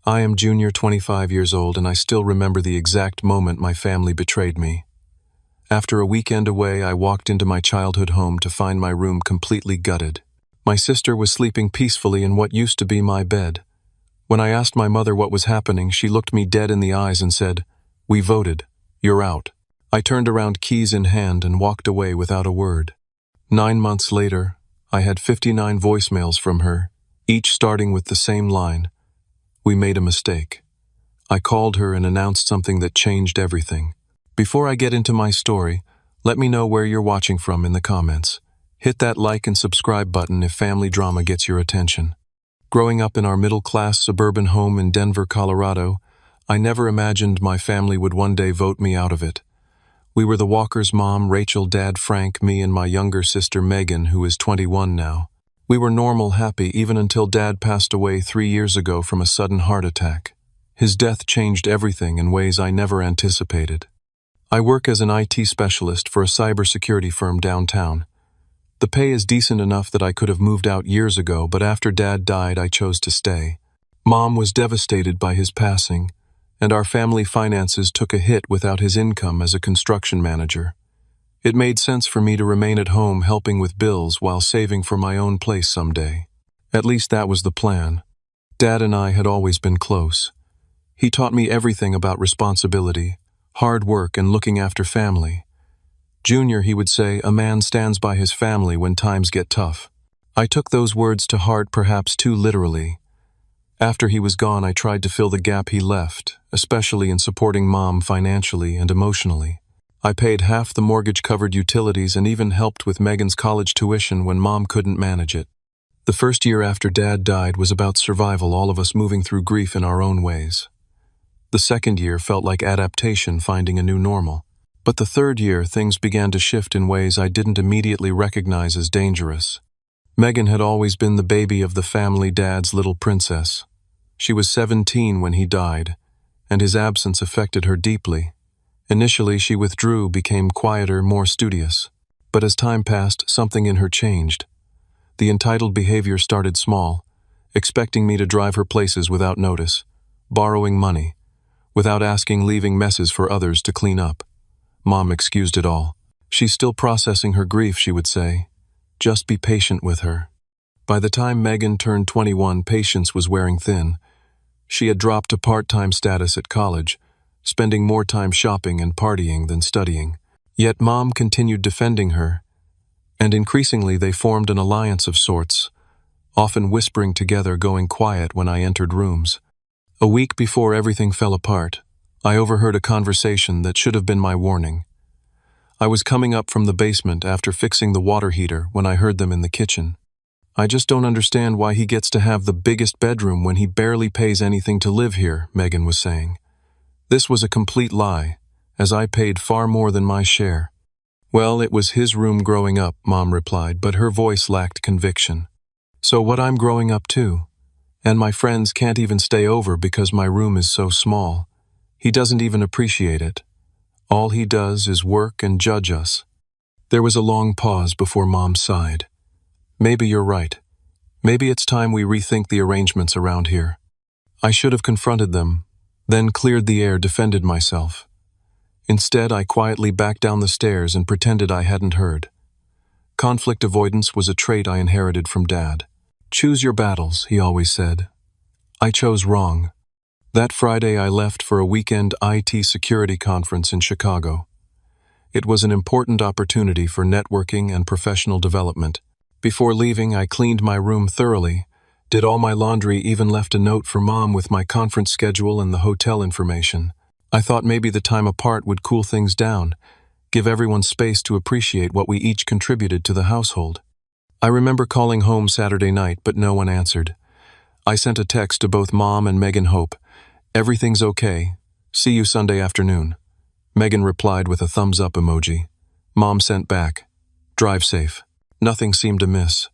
I am Junior, 25 years old, and I still remember the exact moment my family betrayed me. After a weekend away, I walked into my childhood home to find my room completely gutted. My sister was sleeping peacefully in what used to be my bed. When I asked my mother what was happening, she looked me dead in the eyes and said, "We voted. You're out." I turned around, keys in hand, and walked away without a word. 9 months later, I had 59 voicemails from her, each starting with the same line: "We made a mistake." I called her and announced something that changed everything. Before I get into my story, let me know where you're watching from in the comments. Hit that like and subscribe button if family drama gets your attention. Growing up in our middle-class suburban home in Denver, Colorado, I never imagined my family would one day vote me out of it. We were the Walkers' mom, Rachel, dad, Frank, me, and my younger sister, Megan, who is 21 now. We were normal, happy, even until Dad passed away 3 years ago from a sudden heart attack. His death changed everything in ways I never anticipated. I work as an IT specialist for a cybersecurity firm downtown. The pay is decent enough that I could have moved out years ago, but after Dad died, I chose to stay. Mom was devastated by his passing, and our family finances took a hit without his income as a construction manager. It made sense for me to remain at home helping with bills while saving for my own place someday. At least that was the plan. Dad and I had always been close. He taught me everything about responsibility, hard work, and looking after family. "Junior," he would say, "a man stands by his family when times get tough." I took those words to heart, perhaps too literally. After he was gone, I tried to fill the gap he left, especially in supporting Mom financially and emotionally. I paid half the mortgage-covered utilities and even helped with Megan's college tuition when Mom couldn't manage it. The first year after Dad died was about survival, all of us moving through grief in our own ways. The second year felt like adaptation, finding a new normal. But the third year, things began to shift in ways I didn't immediately recognize as dangerous. Megan had always been the baby of the family, Dad's little princess. She was 17 when he died, and his absence affected her deeply. Initially, she withdrew, became quieter, more studious. But as time passed, something in her changed. The entitled behavior started small, expecting me to drive her places without notice, borrowing money, without asking, leaving messes for others to clean up. Mom excused it all. "She's still processing her grief," she would say. "Just be patient with her." By the time Megan turned 21, patience was wearing thin. She had dropped to part-time status at college, spending more time shopping and partying than studying. Yet Mom continued defending her, and increasingly they formed an alliance of sorts, often whispering together, going quiet when I entered rooms. A week before everything fell apart, I overheard a conversation that should have been my warning. I was coming up from the basement after fixing the water heater when I heard them in the kitchen. "I just don't understand why he gets to have the biggest bedroom when he barely pays anything to live here," Megan was saying. This was a complete lie, as I paid far more than my share. "Well, it was his room growing up," Mom replied, but her voice lacked conviction. "So what I'm growing up too. And my friends can't even stay over because my room is so small. He doesn't even appreciate it. All he does is work and judge us." There was a long pause before Mom sighed. "Maybe you're right. Maybe it's time we rethink the arrangements around here." I should have confronted them, then cleared the air, defended myself. Instead, I quietly backed down the stairs and pretended I hadn't heard. Conflict avoidance was a trait I inherited from Dad. "Choose your battles," he always said. I chose wrong. That Friday, I left for a weekend IT security conference in Chicago. It was an important opportunity for networking and professional development. Before leaving, I cleaned my room thoroughly, did all my laundry, even left a note for Mom with my conference schedule and the hotel information. I thought maybe the time apart would cool things down, give everyone space to appreciate what we each contributed to the household. I remember calling home Saturday night, but no one answered. I sent a text to both Mom and Megan Hope. "Everything's okay. See you Sunday afternoon." Megan replied with a thumbs-up emoji. Mom sent back, "Drive safe." Nothing seemed amiss.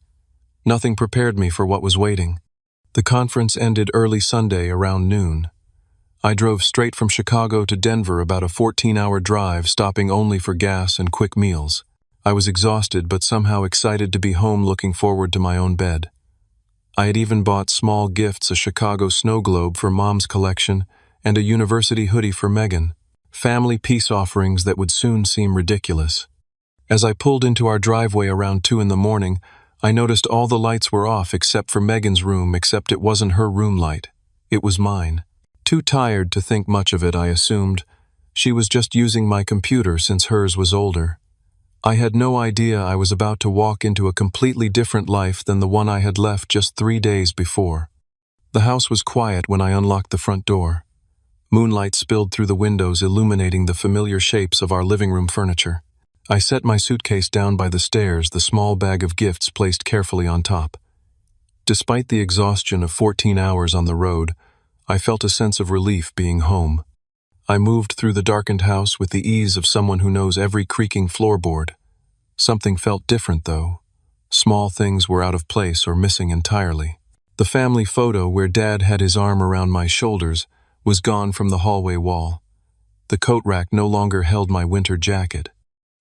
Nothing prepared me for what was waiting. The conference ended early Sunday around noon. I drove straight from Chicago to Denver, about a 14-hour drive, stopping only for gas and quick meals. I was exhausted, but somehow excited to be home, looking forward to my own bed. I had even bought small gifts, a Chicago snow globe for Mom's collection and a university hoodie for Megan. Family peace offerings that would soon seem ridiculous. As I pulled into our driveway around 2 in the morning, I noticed all the lights were off except for Megan's room, except it wasn't her room light. It was mine. Too tired to think much of it, I assumed. She was just using my computer since hers was older. I had no idea I was about to walk into a completely different life than the one I had left just 3 days before. The house was quiet when I unlocked the front door. Moonlight spilled through the windows, illuminating the familiar shapes of our living room furniture. I set my suitcase down by the stairs, the small bag of gifts placed carefully on top. Despite the exhaustion of 14 hours on the road, I felt a sense of relief being home. I moved through the darkened house with the ease of someone who knows every creaking floorboard. Something felt different, though. Small things were out of place or missing entirely. The family photo where Dad had his arm around my shoulders was gone from the hallway wall. The coat rack no longer held my winter jacket.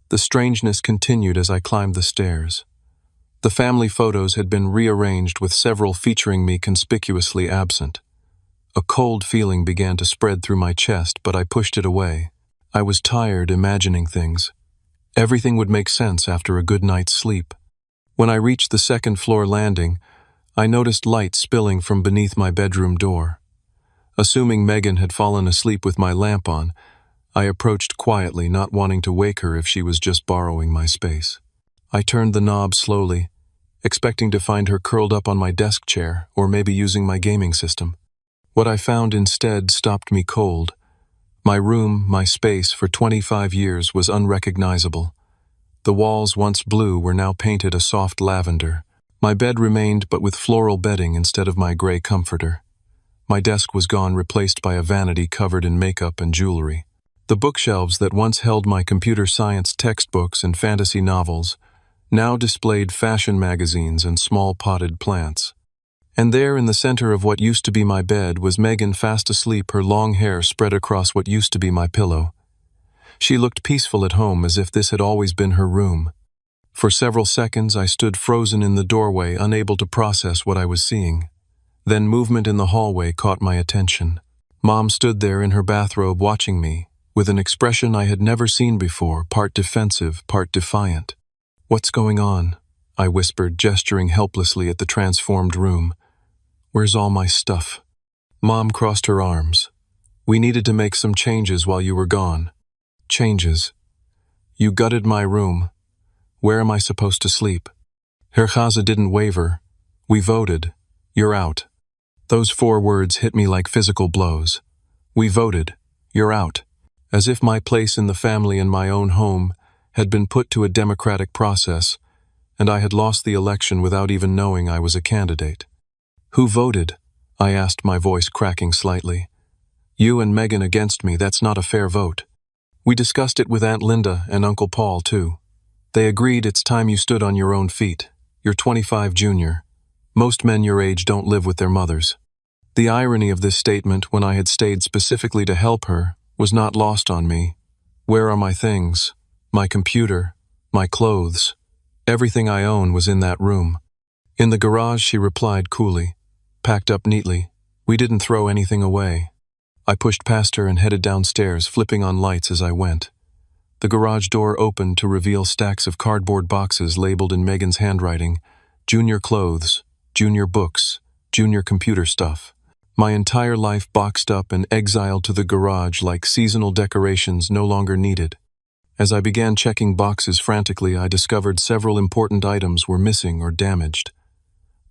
The strangeness continued as I climbed the stairs. The family photos had been rearranged with several featuring me conspicuously absent. A cold feeling began to spread through my chest, but I pushed it away. I was tired imagining things. Everything would make sense after a good night's sleep. When I reached the second-floor landing, I noticed light spilling from beneath my bedroom door. Assuming Megan had fallen asleep with my lamp on, I approached quietly, not wanting to wake her if she was just borrowing my space. I turned the knob slowly, expecting to find her curled up on my desk chair or maybe using my gaming system. What I found instead stopped me cold. My room, my space for 25 years was unrecognizable. The walls, once blue, were now painted a soft lavender. My bed remained, but with floral bedding instead of my gray comforter. My desk was gone, replaced by a vanity covered in makeup and jewelry. The bookshelves that once held my computer science textbooks and fantasy novels now displayed fashion magazines and small potted plants. And there in the center of what used to be my bed was Megan, fast asleep, her long hair spread across what used to be my pillow. She looked peaceful at home, as if this had always been her room. For several seconds I stood frozen in the doorway, unable to process what I was seeing. Then movement in the hallway caught my attention. Mom stood there in her bathrobe watching me, with an expression I had never seen before, part defensive, part defiant. "What's going on?" I whispered, gesturing helplessly at the transformed room. "Where's all my stuff?" Mom crossed her arms. "We needed to make some changes while you were gone." "Changes? You gutted my room. Where am I supposed to sleep?" Her chaza didn't waver. "We voted. You're out." Those 4 words hit me like physical blows. "We voted. You're out." As if my place in the family and my own home had been put to a democratic process, and I had lost the election without even knowing I was a candidate. "Who voted?" I asked, my voice cracking slightly. "You and Megan against me. That's not a fair vote. We discussed it with Aunt Linda and Uncle Paul, too. They agreed it's time you stood on your own feet. You're 25, Junior. Most men your age don't live with their mothers." The irony of this statement, when I had stayed specifically to help her, was not lost on me. Where are my things? My computer, my clothes. Everything I own was in that room. "In the garage," she replied coolly. "Packed up neatly. We didn't throw anything away." I pushed past her and headed downstairs, flipping on lights as I went. The garage door opened to reveal stacks of cardboard boxes labeled in Megan's handwriting: Junior clothes, Junior books, Junior computer stuff. My entire life boxed up and exiled to the garage like seasonal decorations no longer needed. As I began checking boxes frantically, I discovered several important items were missing or damaged.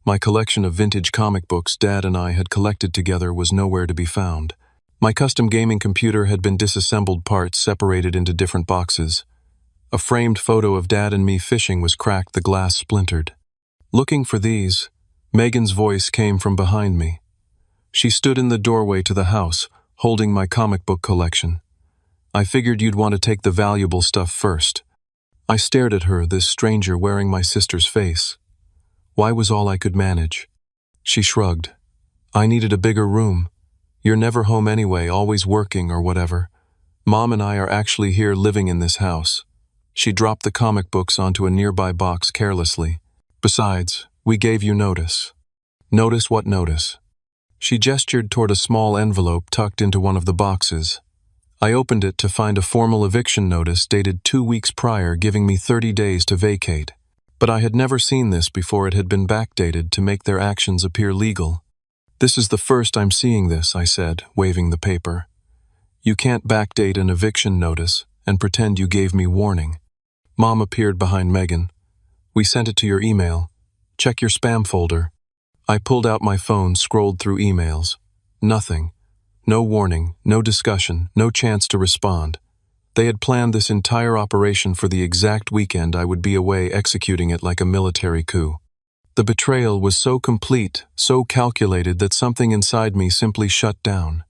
My collection of vintage comic books Dad and I had collected together was nowhere to be found. My custom gaming computer had been disassembled parts separated into different boxes. A framed photo of Dad and me fishing was cracked, the glass splintered. Looking for these, Megan's voice came from behind me. She stood in the doorway to the house, holding my comic book collection. "I figured you'd want to take the valuable stuff first." I stared at her, this stranger wearing my sister's face. Why was all I could manage? She shrugged. "I needed a bigger room. You're never home anyway, always working or whatever. Mom and I are actually here living in this house." She dropped the comic books onto a nearby box carelessly. "Besides, we gave you notice." Notice what notice? She gestured toward a small envelope tucked into one of the boxes. I opened it to find a formal eviction notice dated 2 weeks prior giving me 30 days to vacate. But I had never seen this before it had been backdated to make their actions appear legal. "This is the first I'm seeing this," I said, waving the paper. "You can't backdate an eviction notice and pretend you gave me warning." Mom appeared behind Megan. "We sent it to your email. Check your spam folder." I pulled out my phone, scrolled through emails. Nothing. No warning, no discussion, no chance to respond. They had planned this entire operation for the exact weekend I would be away executing it like a military coup. The betrayal was so complete, so calculated that something inside me simply shut down.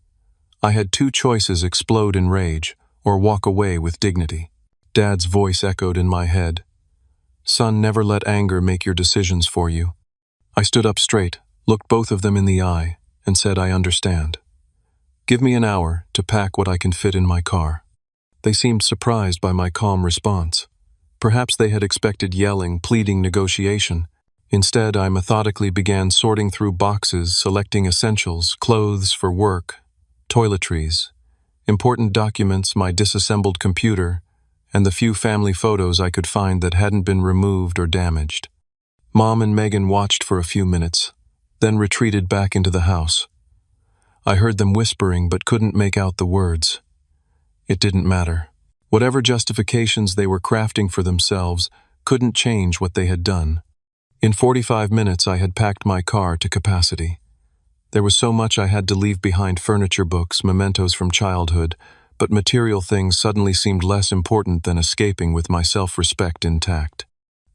I had two choices: explode in rage or walk away with dignity. Dad's voice echoed in my head. "Son, never let anger make your decisions for you." I stood up straight, looked both of them in the eye, and said, "I understand. Give me an hour to pack what I can fit in my car." They seemed surprised by my calm response. Perhaps they had expected yelling, pleading, negotiation. Instead, I methodically began sorting through boxes, selecting essentials, clothes for work, toiletries, important documents, my disassembled computer, and the few family photos I could find that hadn't been removed or damaged. Mom and Megan watched for a few minutes, then retreated back into the house. I heard them whispering but couldn't make out the words. It didn't matter. Whatever justifications they were crafting for themselves couldn't change what they had done. In 45 minutes, I had packed my car to capacity. There was so much I had to leave behind: furniture, books, mementos from childhood, but material things suddenly seemed less important than escaping with my self-respect intact.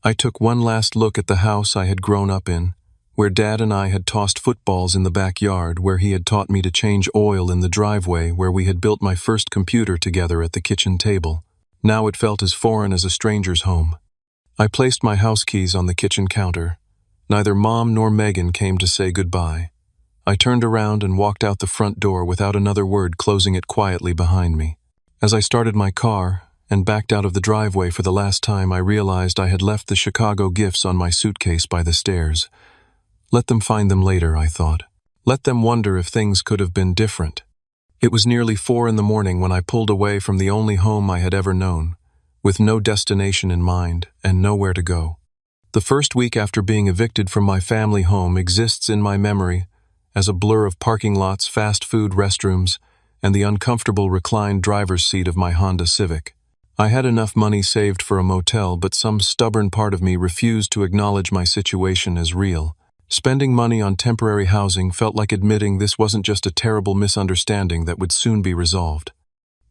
I took one last look at the house I had grown up in, where Dad and I had tossed footballs in the backyard, where he had taught me to change oil in the driveway, where we had built my first computer together at the kitchen table. Now it felt as foreign as a stranger's home. I placed my house keys on the kitchen counter. Neither Mom nor Megan came to say goodbye. I turned around and walked out the front door without another word, closing it quietly behind me. As I started my car and backed out of the driveway for the last time, I realized I had left the Chicago gifts on my suitcase by the stairs. Let them find them later, I thought. Let them wonder if things could have been different. It was nearly 4 in the morning when I pulled away from the only home I had ever known, with no destination in mind and nowhere to go. The first week after being evicted from my family home exists in my memory as a blur of parking lots, fast food restrooms, and the uncomfortable reclined driver's seat of my Honda Civic. I had enough money saved for a motel, but some stubborn part of me refused to acknowledge my situation as real. Spending money on temporary housing felt like admitting this wasn't just a terrible misunderstanding that would soon be resolved.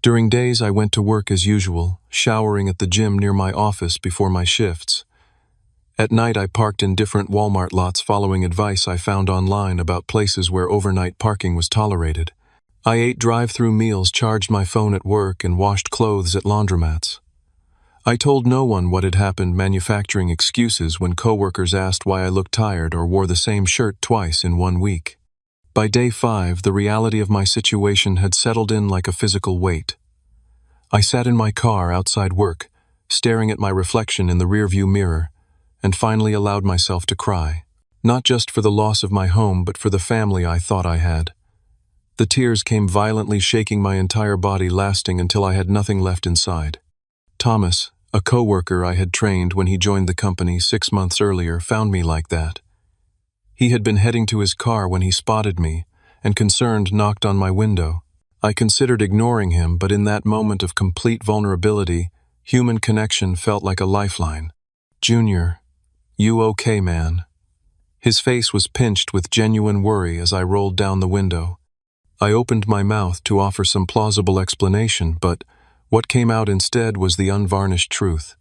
During days, I went to work as usual, showering at the gym near my office before my shifts. At night, I parked in different Walmart lots, following advice I found online about places where overnight parking was tolerated. I ate drive-through meals, charged my phone at work, and washed clothes at laundromats. I told no one what had happened, manufacturing excuses when coworkers asked why I looked tired or wore the same shirt twice in 1 week. By day 5, the reality of my situation had settled in like a physical weight. I sat in my car outside work, staring at my reflection in the rearview mirror, and finally allowed myself to cry. Not just for the loss of my home, but for the family I thought I had. The tears came violently, shaking my entire body, lasting until I had nothing left inside. Thomas, a coworker I had trained when he joined the company 6 months earlier, found me like that. He had been heading to his car when he spotted me, and concerned knocked on my window. I considered ignoring him, but in that moment of complete vulnerability, human connection felt like a lifeline. "Junior, you okay, man?" His face was pinched with genuine worry as I rolled down the window. I opened my mouth to offer some plausible explanation, but what came out instead was the unvarnished truth.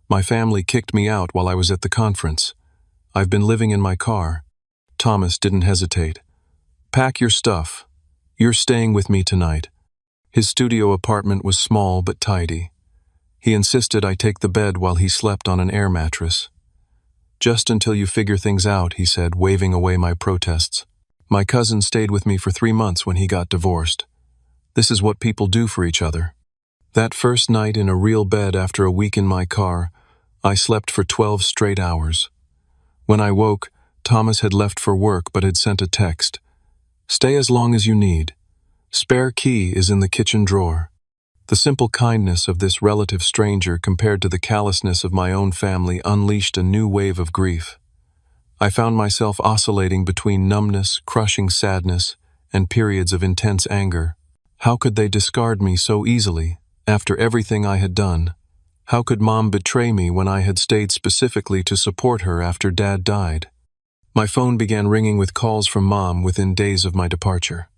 My family kicked me out while I was at the conference. I've been living in my car. Thomas didn't hesitate. "Pack your stuff. You're staying with me tonight." His studio apartment was small but tidy. He insisted I take the bed while he slept on an air mattress. "Just until you figure things out," he said, waving away my protests. "My cousin stayed with me for 3 months when he got divorced. This is what people do for each other." That first night in a real bed after a week in my car, I slept for 12 straight hours. When I woke, Thomas had left for work but had sent a text. "Stay as long as you need. Spare key is in the kitchen drawer." The simple kindness of this relative stranger compared to the callousness of my own family unleashed a new wave of grief. I found myself oscillating between numbness, crushing sadness, and periods of intense anger. How could they discard me so easily, after everything I had done? How could Mom betray me when I had stayed specifically to support her after Dad died? My phone began ringing with calls from Mom within days of my departure.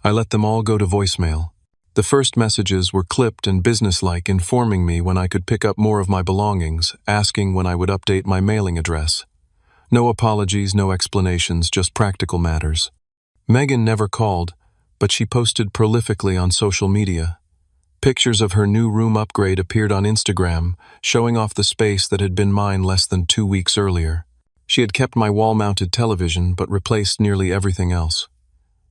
I let them all go to voicemail. The first messages were clipped and businesslike, informing me when I could pick up more of my belongings, asking when I would update my mailing address. No apologies, no explanations, just practical matters. Megan never called, but she posted prolifically on social media. Pictures of her new room upgrade appeared on Instagram, showing off the space that had been mine less than 2 weeks earlier. She had kept my wall-mounted television but replaced nearly everything else.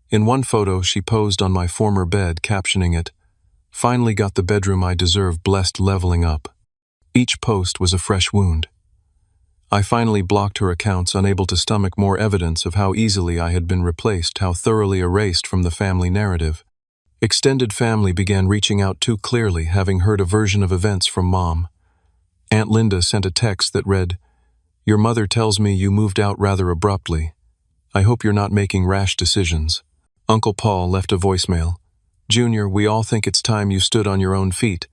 In one photo, she posed on my former bed, captioning it, "Finally got the bedroom I deserve, blessed leveling up." Each post was a fresh wound. I finally blocked her accounts, unable to stomach more evidence of how easily I had been replaced, how thoroughly erased from the family narrative. Extended family began reaching out too clearly, having heard a version of events from Mom. Aunt Linda sent a text that read, "Your mother tells me you moved out rather abruptly. I hope you're not making rash decisions." Uncle Paul left a voicemail. "Junior, we all think it's time you stood on your own feet.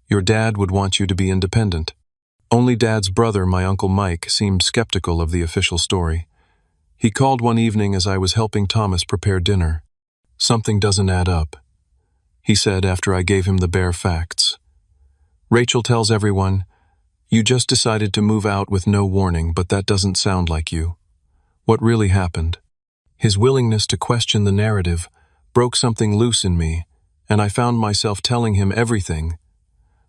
Your dad would want you to be independent." Only Dad's brother, my Uncle Mike, seemed skeptical of the official story. He called one evening as I was helping Thomas prepare dinner. "Something doesn't add up," he said after I gave him the bare facts. "Rachel tells everyone, you just decided to move out with no warning, but that doesn't sound like you. What really happened?" His willingness to question the narrative broke something loose in me, and I found myself telling him everything.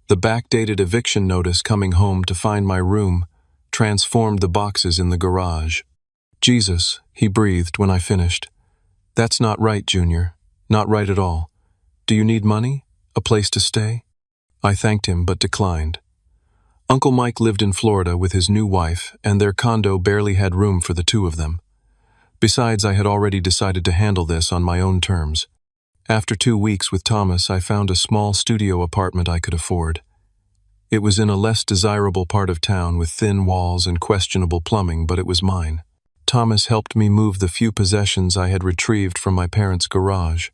The backdated eviction notice coming home to find my room transformed the boxes in the garage. "Jesus," he breathed when I finished. "That's not right, Junior. Not right at all. Do you need money? A place to stay?" I thanked him but declined. Uncle Mike lived in Florida with his new wife, and their condo barely had room for the two of them. Besides, I had already decided to handle this on my own terms. After 2 weeks with Thomas, I found a small studio apartment I could afford. It was in a less desirable part of town with thin walls and questionable plumbing, but it was mine. Thomas helped me move the few possessions I had retrieved from my parents' garage.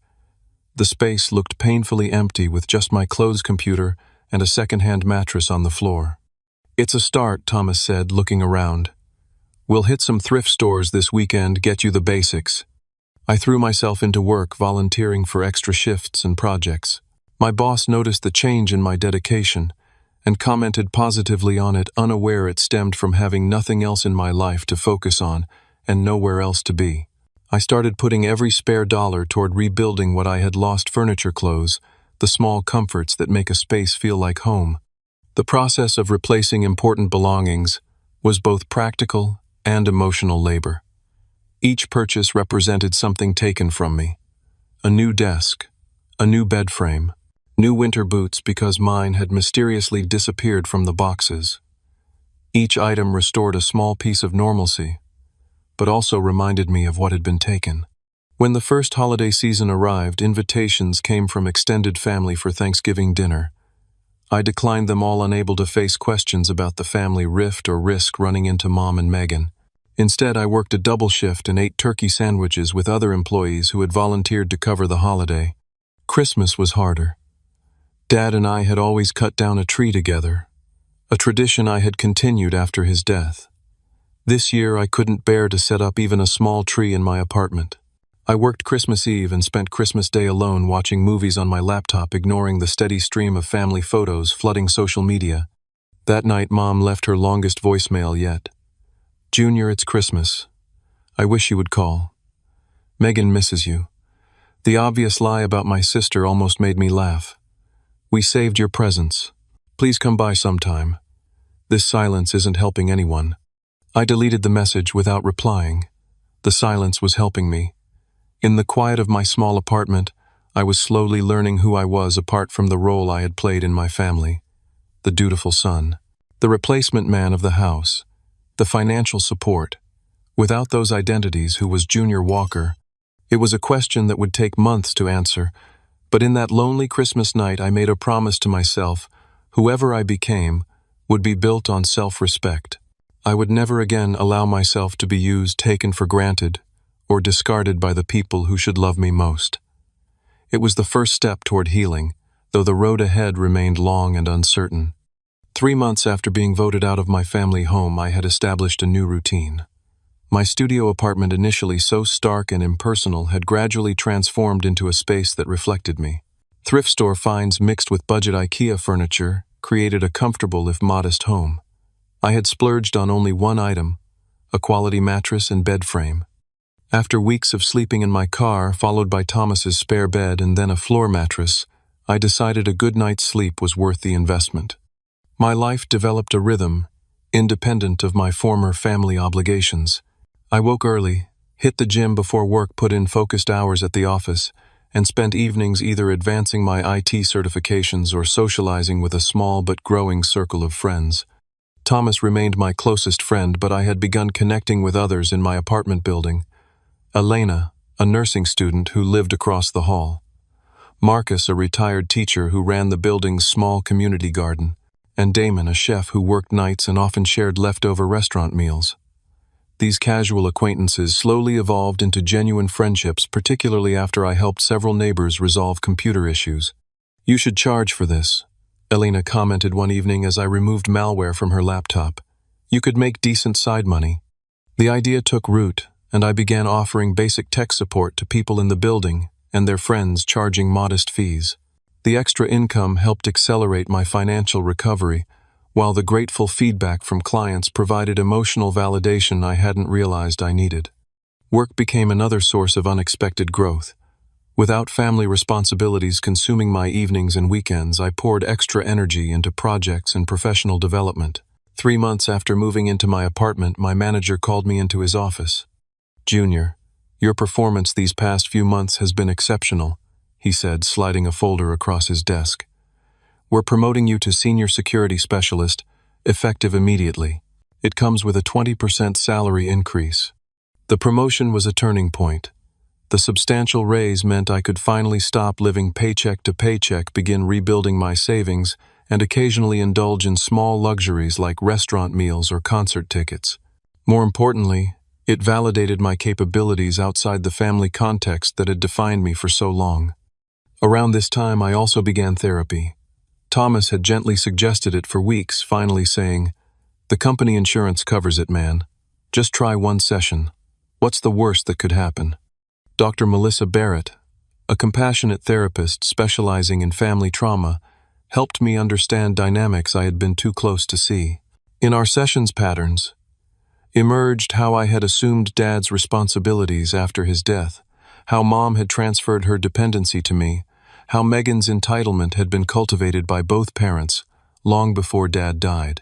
The space looked painfully empty with just my clothes computer and a second-hand mattress on the floor. "It's a start," Thomas said, looking around. "We'll hit some thrift stores this weekend, get you the basics." I threw myself into work, volunteering for extra shifts and projects. My boss noticed the change in my dedication and commented positively on it, unaware it stemmed from having nothing else in my life to focus on and nowhere else to be. I started putting every spare dollar toward rebuilding what I had lost: furniture, clothes, the small comforts that make a space feel like home. The process of replacing important belongings was both practical and emotional labor. Each purchase represented something taken from me. A new desk, a new bed frame, new winter boots because mine had mysteriously disappeared from the boxes. Each item restored a small piece of normalcy, but also reminded me of what had been taken. When the first holiday season arrived, invitations came from extended family for Thanksgiving dinner. I declined them all, unable to face questions about the family rift or risk running into Mom and Megan. Instead, I worked a double shift and ate turkey sandwiches with other employees who had volunteered to cover the holiday. Christmas was harder. Dad and I had always cut down a tree together, a tradition I had continued after his death. This year, I couldn't bear to set up even a small tree in my apartment. I worked Christmas Eve and spent Christmas Day alone watching movies on my laptop, ignoring the steady stream of family photos flooding social media. That night, Mom left her longest voicemail yet. "Junior, it's Christmas. I wish you would call. Megan misses you." The obvious lie about my sister almost made me laugh. "We saved your presents. Please come by sometime." This silence isn't helping anyone. I deleted the message without replying. The silence was helping me. In the quiet of my small apartment, I was slowly learning who I was apart from the role I had played in my family. The dutiful son, the replacement man of the house, the financial support, Without those identities, who was Junior Walker? It was a question that would take months to answer, but in that lonely Christmas night I made a promise to myself: whoever I became would be built on self-respect. I would never again allow myself to be used, taken for granted, or discarded by the people who should love me most. It was the first step toward healing, though the road ahead remained long and uncertain. 3 months after being voted out of my family home, I had established a new routine. My studio apartment, initially so stark and impersonal, had gradually transformed into a space that reflected me. Thrift store finds mixed with budget IKEA furniture created a comfortable if modest home. I had splurged on only one item: a quality mattress and bed frame. After weeks of sleeping in my car, followed by Thomas's spare bed and then a floor mattress, I decided a good night's sleep was worth the investment. My life developed a rhythm, independent of my former family obligations. I woke early, hit the gym before work, put in focused hours at the office, and spent evenings either advancing my IT certifications or socializing with a small but growing circle of friends. Thomas remained my closest friend, but I had begun connecting with others in my apartment building. Elena, a nursing student who lived across the hall. Marcus, a retired teacher who ran the building's small community garden. And Damon, a chef who worked nights and often shared leftover restaurant meals. These casual acquaintances slowly evolved into genuine friendships, particularly after I helped several neighbors resolve computer issues. "You should charge for this," Elena commented one evening as I removed malware from her laptop. "You could make decent side money." The idea took root, and I began offering basic tech support to people in the building and their friends, charging modest fees. The extra income helped accelerate my financial recovery, while the grateful feedback from clients provided emotional validation I hadn't realized I needed. Work became another source of unexpected growth. Without family responsibilities consuming my evenings and weekends, I poured extra energy into projects and professional development. 3 months after moving into my apartment, my manager called me into his office. "Junior, your performance these past few months has been exceptional," he said, sliding a folder across his desk. "We're promoting you to Senior Security Specialist, effective immediately. It comes with a 20% salary increase." The promotion was a turning point. The substantial raise meant I could finally stop living paycheck to paycheck, begin rebuilding my savings, and occasionally indulge in small luxuries like restaurant meals or concert tickets. More importantly, it validated my capabilities outside the family context that had defined me for so long. Around this time, I also began therapy. Thomas had gently suggested it for weeks, finally saying, "The company insurance covers it, man. Just try one session. What's the worst that could happen?" Dr. Melissa Barrett, a compassionate therapist specializing in family trauma, helped me understand dynamics I had been too close to see. In our sessions, patterns emerged: how I had assumed Dad's responsibilities after his death, how Mom had transferred her dependency to me, how Megan's entitlement had been cultivated by both parents long before Dad died.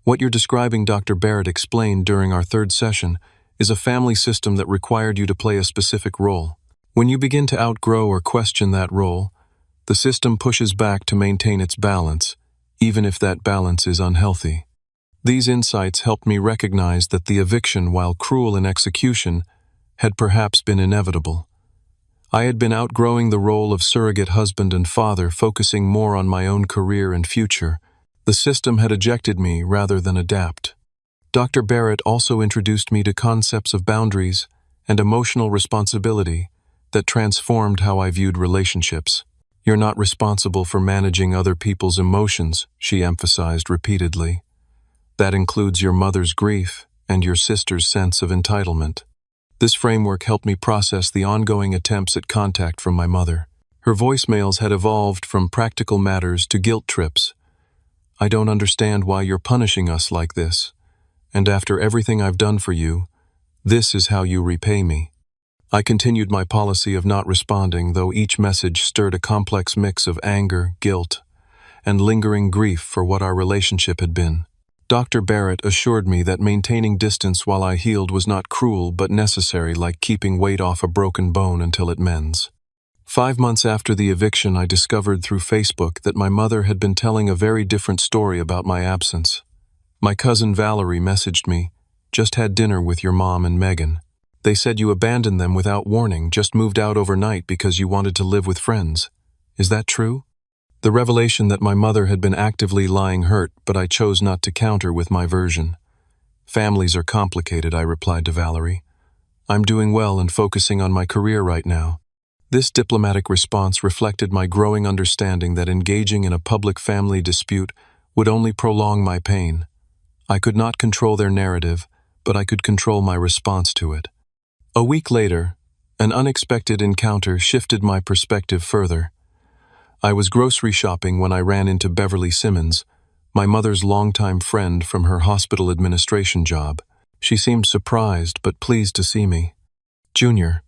"What you're describing," Dr. Barrett explained during our third session, "is a family system that required you to play a specific role. When you begin to outgrow or question that role, the system pushes back to maintain its balance, even if that balance is unhealthy." These insights helped me recognize that the eviction, while cruel in execution, had perhaps been inevitable. I had been outgrowing the role of surrogate husband and father, focusing more on my own career and future. The system had ejected me rather than adapt. Dr. Barrett also introduced me to concepts of boundaries and emotional responsibility that transformed how I viewed relationships. "You're not responsible for managing other people's emotions," she emphasized repeatedly. "That includes your mother's grief and your sister's sense of entitlement." This framework helped me process the ongoing attempts at contact from my mother. Her voicemails had evolved from practical matters to guilt trips. "I don't understand why you're punishing us like this. And after everything I've done for you, this is how you repay me." I continued my policy of not responding, though each message stirred a complex mix of anger, guilt, and lingering grief for what our relationship had been. Dr. Barrett assured me that maintaining distance while I healed was not cruel but necessary, like keeping weight off a broken bone until it mends. 5 months after the eviction, I discovered through Facebook that my mother had been telling a very different story about my absence. My cousin Valerie messaged me, just had dinner with your mom and Megan. They said you abandoned them without warning, just moved out overnight because you wanted to live with friends. Is that true? The revelation that my mother had been actively lying hurt, but I chose not to counter with my version. Families are complicated, I replied to Valerie. I'm doing well and focusing on my career right now. This diplomatic response reflected my growing understanding that engaging in a public family dispute would only prolong my pain. I could not control their narrative, but I could control my response to it. A week later, an unexpected encounter shifted my perspective further. I was grocery shopping when I ran into Beverly Simmons, my mother's longtime friend from her hospital administration job. She seemed surprised but pleased to see me. "Junior,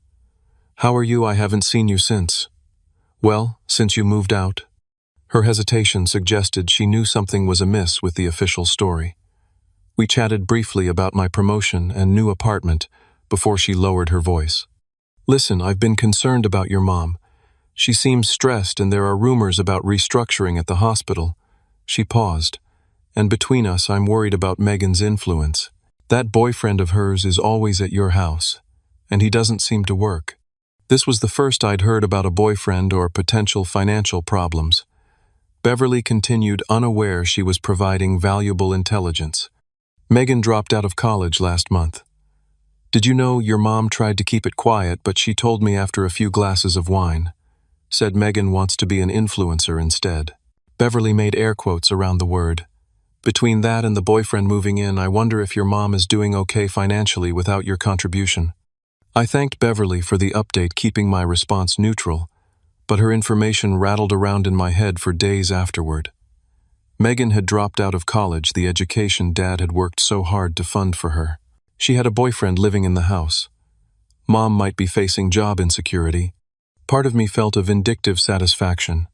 how are you? I haven't seen you since." "Well, since you moved out." Her hesitation suggested she knew something was amiss with the official story. We chatted briefly about my promotion and new apartment before she lowered her voice. "Listen, I've been concerned about your mom. She seems stressed and there are rumors about restructuring at the hospital." She paused. "And between us, I'm worried about Megan's influence. That boyfriend of hers is always at your house, and he doesn't seem to work." This was the first I'd heard about a boyfriend or potential financial problems. Beverly continued, unaware she was providing valuable intelligence. "Megan dropped out of college last month. Did you know your mom tried to keep it quiet, but she told me after a few glasses of wine. Said Megan wants to be an influencer instead." Beverly made air quotes around the word. "Between that and the boyfriend moving in, I wonder if your mom is doing okay financially without your contribution." I thanked Beverly for the update, keeping my response neutral, but her information rattled around in my head for days afterward. Megan had dropped out of college, the education Dad had worked so hard to fund for her. She had a boyfriend living in the house. Mom might be facing job insecurity. Part of me felt a vindictive satisfaction.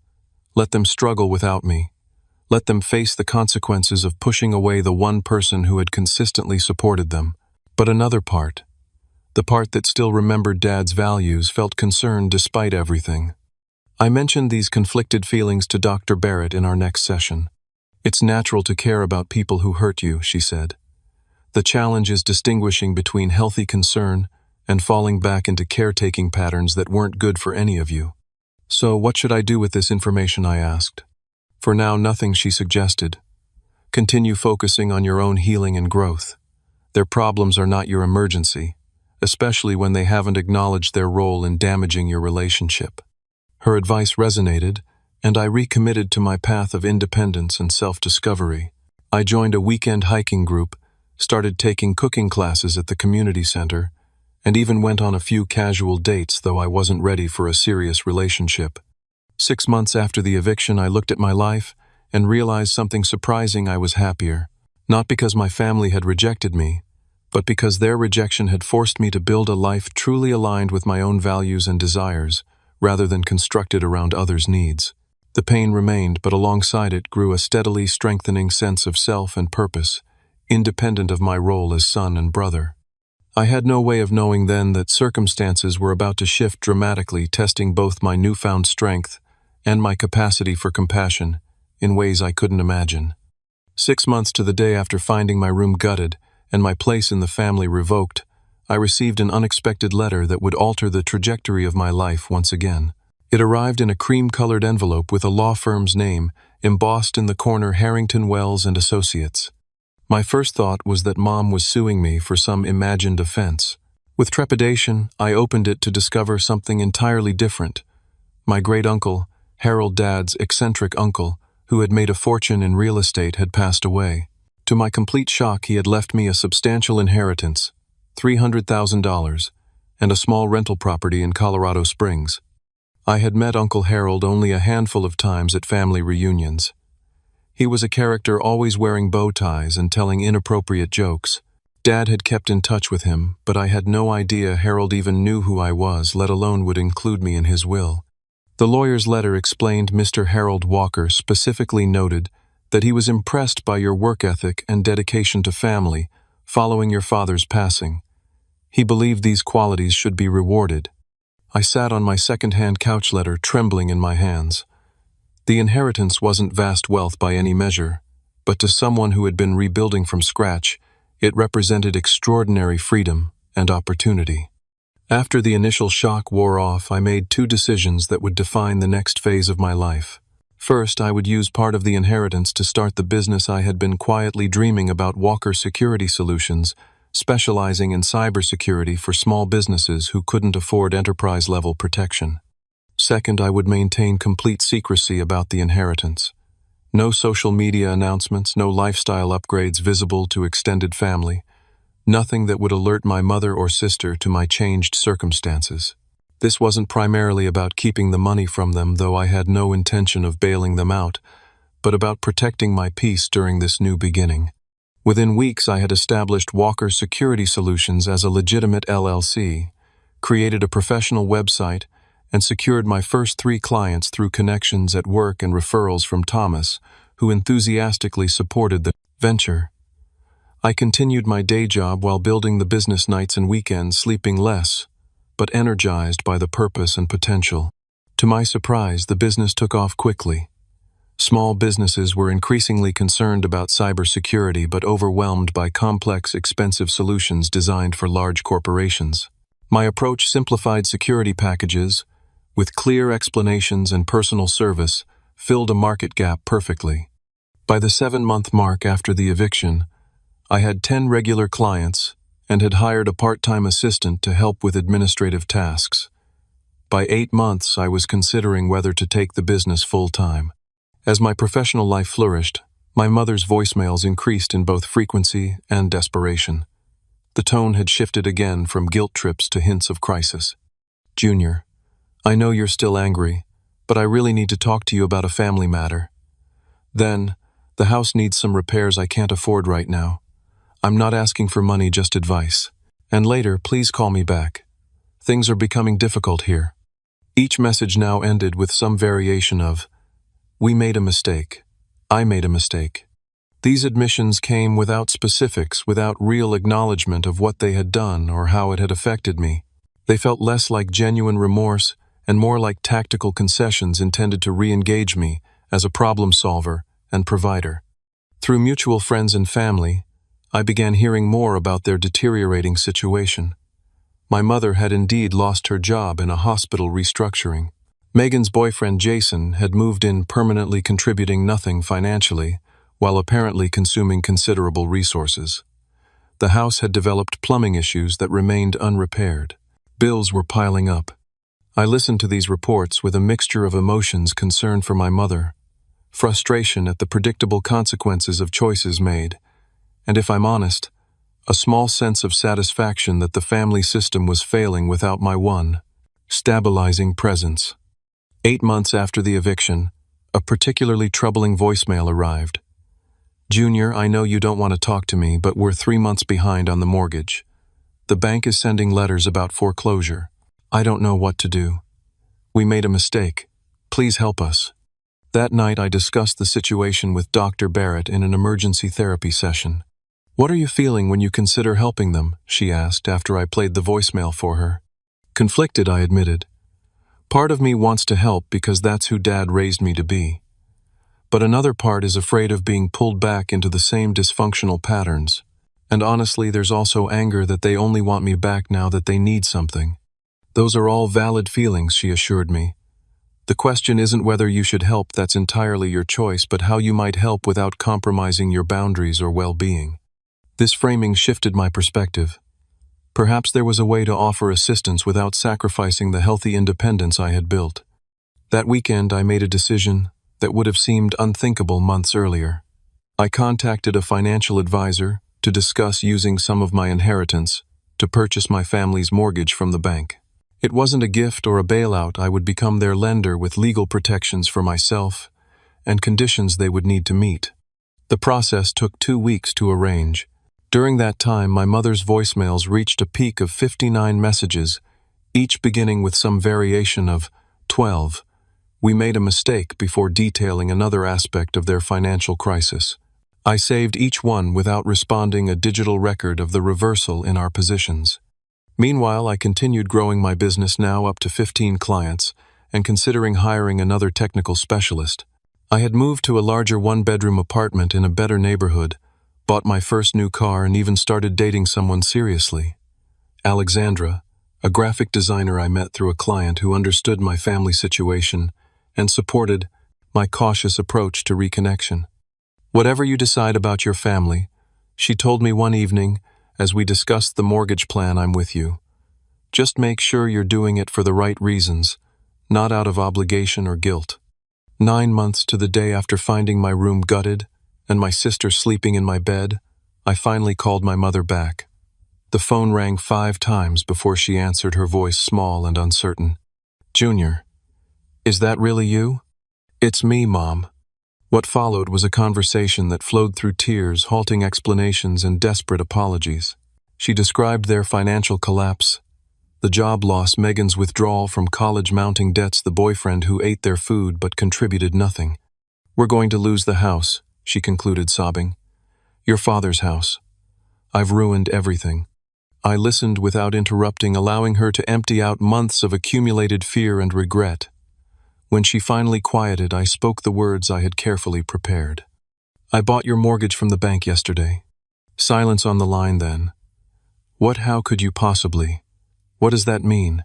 Let them struggle without me. Let them face the consequences of pushing away the one person who had consistently supported them. But another part, the part that still remembered Dad's values, felt concerned despite everything. I mentioned these conflicted feelings to Dr. Barrett in our next session. "It's natural to care about people who hurt you," she said. "The challenge is distinguishing between healthy concern and falling back into caretaking patterns that weren't good for any of you." "So what should I do with this information?" I asked. "For now, nothing," she suggested. "Continue focusing on your own healing and growth. Their problems are not your emergency, especially when they haven't acknowledged their role in damaging your relationship." Her advice resonated, and I recommitted to my path of independence and self-discovery. I joined a weekend hiking group, started taking cooking classes at the community center, and even went on a few casual dates, though I wasn't ready for a serious relationship. 6 months after the eviction, I looked at my life and realized something surprising. I was happier, not because my family had rejected me, but because their rejection had forced me to build a life truly aligned with my own values and desires, rather than constructed around others' needs. The pain remained, but alongside it grew a steadily strengthening sense of self and purpose, independent of my role as son and brother. I had no way of knowing then that circumstances were about to shift dramatically, testing both my newfound strength and my capacity for compassion in ways I couldn't imagine. 6 months to the day after finding my room gutted and my place in the family revoked, I received an unexpected letter that would alter the trajectory of my life once again. It arrived in a cream-colored envelope with a law firm's name embossed in the corner, Harrington Wells and Associates. My first thought was that Mom was suing me for some imagined offense. With trepidation, I opened it to discover something entirely different. My great-uncle, Harold, Dad's eccentric uncle, who had made a fortune in real estate, had passed away. To my complete shock, he had left me a substantial inheritance, $300,000, and a small rental property in Colorado Springs. I had met Uncle Harold only a handful of times at family reunions. He was a character, always wearing bow ties and telling inappropriate jokes. Dad had kept in touch with him, but I had no idea Harold even knew who I was, let alone would include me in his will. The lawyer's letter explained Mr. Harold Walker specifically noted that he was impressed by your work ethic and dedication to family following your father's passing. He believed these qualities should be rewarded. I sat on my second-hand couch letter, trembling in my hands. The inheritance wasn't vast wealth by any measure, but to someone who had been rebuilding from scratch, It represented extraordinary freedom and opportunity. After the initial shock wore off, I made two decisions that would define the next phase of my life. First, I would use part of the inheritance to start the business I had been quietly dreaming about, Walker Security Solutions, specializing in cybersecurity for small businesses who couldn't afford enterprise-level protection. Second, I would maintain complete secrecy about the inheritance. No social media announcements, no lifestyle upgrades visible to extended family. Nothing that would alert my mother or sister to my changed circumstances. This wasn't primarily about keeping the money from them, though I had no intention of bailing them out, but about protecting my peace during this new beginning. Within weeks, I had established Walker Security Solutions as a legitimate LLC, created a professional website, and secured my first 3 clients through connections at work and referrals from Thomas, who enthusiastically supported the venture. I continued my day job while building the business nights and weekends, sleeping less, but energized by the purpose and potential. To my surprise, the business took off quickly. Small businesses were increasingly concerned about cybersecurity but overwhelmed by complex, expensive solutions designed for large corporations. My approach simplified security packages, with clear explanations and personal service, filled a market gap perfectly. By the 7-month mark after the eviction, I had 10 regular clients and had hired a part-time assistant to help with administrative tasks. By 8 months, I was considering whether to take the business full-time. As my professional life flourished, my mother's voicemails increased in both frequency and desperation. The tone had shifted again from guilt trips to hints of crisis. "Junior, I know you're still angry, but I really need to talk to you about a family matter. Then, the house needs some repairs I can't afford right now. I'm not asking for money, just advice. And later, please call me back. Things are becoming difficult here." Each message now ended with some variation of, "We made a mistake. I made a mistake." These admissions came without specifics, without real acknowledgement of what they had done or how it had affected me. They felt less like genuine remorse and more like tactical concessions intended to re-engage me as a problem solver and provider. Through mutual friends and family, I began hearing more about their deteriorating situation. My mother had indeed lost her job in a hospital restructuring. Megan's boyfriend Jason had moved in permanently, contributing nothing financially, while apparently consuming considerable resources. The house had developed plumbing issues that remained unrepaired. Bills were piling up. I listened to these reports with a mixture of emotions: concern for my mother, frustration at the predictable consequences of choices made, and if I'm honest, a small sense of satisfaction that the family system was failing without my one stabilizing presence. 8 months after the eviction, a particularly troubling voicemail arrived. "Junior, I know you don't want to talk to me, but we're 3 months behind on the mortgage. The bank is sending letters about foreclosure. I don't know what to do. We made a mistake. Please help us." That night, I discussed the situation with Dr. Barrett in an emergency therapy session. "What are you feeling when you consider helping them?" she asked after I played the voicemail for her. "Conflicted," I admitted. "Part of me wants to help because that's who Dad raised me to be. But another part is afraid of being pulled back into the same dysfunctional patterns. And honestly, there's also anger that they only want me back now that they need something." "Those are all valid feelings," she assured me. "The question isn't whether you should help, that's entirely your choice, but how you might help without compromising your boundaries or well-being." This framing shifted my perspective. Perhaps there was a way to offer assistance without sacrificing the healthy independence I had built. That weekend, I made a decision that would have seemed unthinkable months earlier. I contacted a financial advisor to discuss using some of my inheritance to purchase my family's mortgage from the bank. It wasn't a gift or a bailout. I would become their lender with legal protections for myself and conditions they would need to meet. The process took 2 weeks to arrange. During that time, my mother's voicemails reached a peak of 59 messages, each beginning with some variation of 12. We made a mistake before detailing another aspect of their financial crisis. I saved each one without responding a digital record of the reversal in our positions. Meanwhile, I continued growing my business, now up to 15 clients, and considering hiring another technical specialist. I had moved to a larger 1-bedroom apartment in a better neighborhood, bought my first new car, and even started dating someone seriously. Alexandra, a graphic designer I met through a client who understood my family situation and supported my cautious approach to reconnection. Whatever you decide about your family, she told me one evening as we discussed the mortgage plan, I'm with you. Just make sure you're doing it for the right reasons, not out of obligation or guilt. 9 months to the day after finding my room gutted and my sister sleeping in my bed, I finally called my mother back. The phone rang 5 times before she answered, her voice small and uncertain. "Junior, is that really you?" "It's me, Mom." What followed was a conversation that flowed through tears, halting explanations, and desperate apologies. She described their financial collapse, the job loss, Megan's withdrawal from college, mounting debts, the boyfriend who ate their food but contributed nothing. "We're going to lose the house," she concluded, sobbing. "Your father's house. I've ruined everything." I listened without interrupting, allowing her to empty out months of accumulated fear and regret. When she finally quieted, I spoke the words I had carefully prepared. "I bought your mortgage from the bank yesterday." Silence on the line then. "What? How could you possibly? What does that mean?"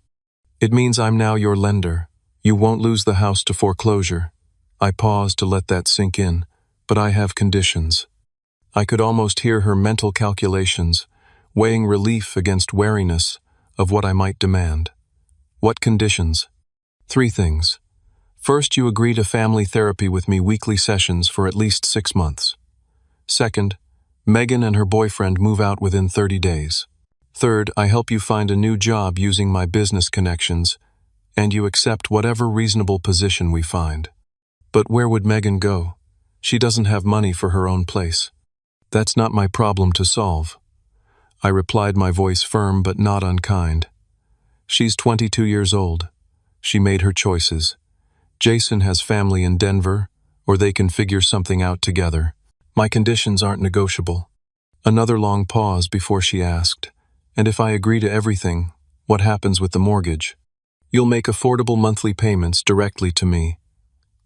"It means I'm now your lender. You won't lose the house to foreclosure." I paused to let that sink in, but I have conditions. I could almost hear her mental calculations, weighing relief against wariness of what I might demand. "What conditions?" "3 things. First, you agree to family therapy with me, weekly sessions for at least 6 months. Second, Megan and her boyfriend move out within 30 days. Third, I help you find a new job using my business connections, and you accept whatever reasonable position we find." "But where would Megan go? She doesn't have money for her own place." "That's not my problem to solve," I replied, my voice firm but not unkind. "She's 22 years old. She made her choices. Jason has family in Denver, or they can figure something out together. My conditions aren't negotiable." Another long pause before she asked, "And if I agree to everything, what happens with the mortgage?" "You'll make affordable monthly payments directly to me.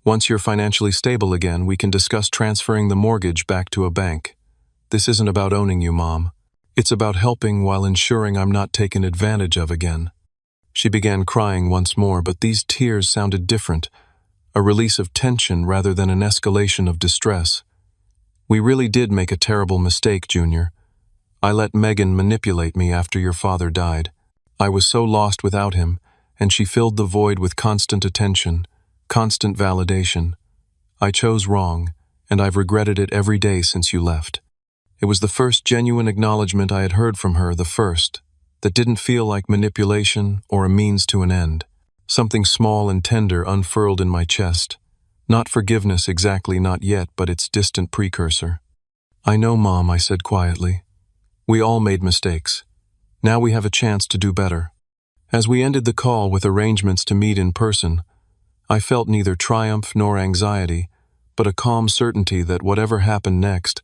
Once you're financially stable again, we can discuss transferring the mortgage back to a bank. This isn't about owning you, Mom. It's about helping while ensuring I'm not taken advantage of again." She began crying once more, but these tears sounded different, a release of tension rather than an escalation of distress. "We really did make a terrible mistake, Junior. I let Megan manipulate me after your father died. I was so lost without him, and she filled the void with constant attention, constant validation. I chose wrong, and I've regretted it every day since you left." It was the first genuine acknowledgement I had heard from her, the first, that didn't feel like manipulation or a means to an end. Something small and tender unfurled in my chest. Not forgiveness exactly, not yet, but its distant precursor. "I know, Mom," I said quietly. "We all made mistakes. Now we have a chance to do better." As we ended the call with arrangements to meet in person, I felt neither triumph nor anxiety, but a calm certainty that whatever happened next,